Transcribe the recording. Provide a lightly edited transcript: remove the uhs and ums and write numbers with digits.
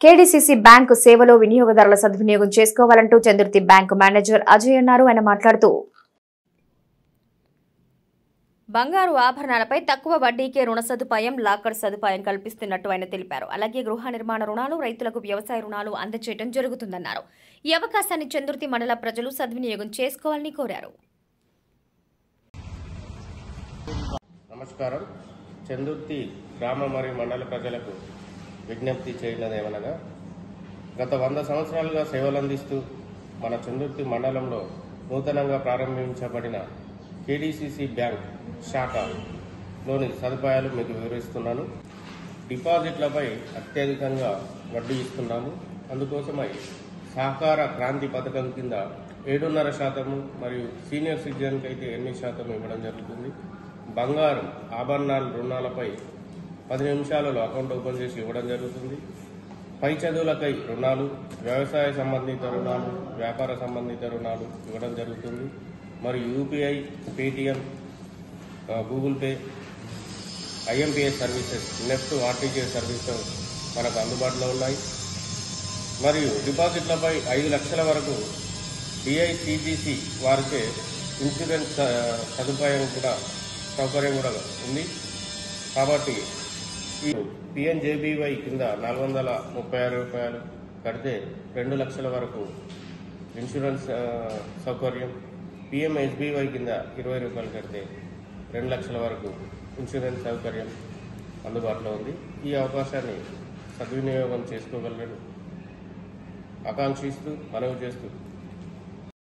KDCC bank సేవలో వినియోగదారుల సద్వినియోగం చేసుకోవాలంటూ చంద్రుతి బ్యాంకు మేనేజర్ అజయ్ అన్నారు. ఆయన మాట్లాడుతూ బంగారు ఆభరణాలపై తక్కువ వడ్డీకే రుణ సదుపాయం, లాకర్ సదుపాయం కల్పిస్తున్నట్టు ఆయన తెలిపారు. అలాగే గృహ నిర్మాణ రుణాలు, రైతులకు వ్యవసాయ రుణాలు అందజేయడం జరుగుతుందన్నారు. ఈ అవకాశాన్ని చంద్రుతి మండల ప్రజలు సద్వినియోగం చేసుకోవాలని కోరారు. నమస్కారం. చంద్రుతి గ్రామ మరియు మండల ప్రజలకు విజ్ఞప్తి చేయనదేమనగా, గత 100 సంవత్సరాలుగా సేవలందిస్తూ మన చంద్రుతి మండలంలో నూతనంగా ప్రారంభించబడిన కేడీసీసీ బ్యాంక్ శాఖలోని సదుపాయాలు మీకు వివరిస్తున్నాను. డిపాజిట్లపై అత్యధికంగా వడ్డీ ఇస్తున్నాము. అందుకోసమై సహకార క్రాంతి పథకం కింద 7.5% మరియు సీనియర్ సిటిజన్కి అయితే 8% ఇవ్వడం జరుగుతుంది. బంగారు ఆభరణాల రుణాలపై 10 నిమిషాలలో అకౌంట్ ఓపెన్ చేసి ఇవ్వడం జరుగుతుంది. పై చదువులకై రుణాలు, వ్యవసాయ సంబంధిత రుణాలు, వ్యాపార సంబంధిత రుణాలు ఇవ్వడం జరుగుతుంది. మరియు UPI, Paytm, Google pay, IMPS services, NEFT, RTGS services మనకు అందుబాటులో ఉన్నాయి. మరియు డిపాజిట్లపై 5 లక్షల వరకు డిఐసిజిసి వారిచే ఇన్సూరెన్స్ సౌకర్యం కూడా ఉంది. కాబట్టి ఈ పిఎన్జేబీవై కింద 436 రూపాయలు కడితే 2 లక్షల వరకు ఇన్సూరెన్స్ సౌకర్యం, పిఎంఎస్బీవై కింద 20 రూపాయలు కడితే 2 లక్షల వరకు ఇన్సూరెన్స్ సౌకర్యం అందుబాటులో ఉంది. ఈ అవకాశాన్ని సద్వినియోగం చేసుకోగలరని ఆకాంక్షిస్తూ మనవి చేస్తూ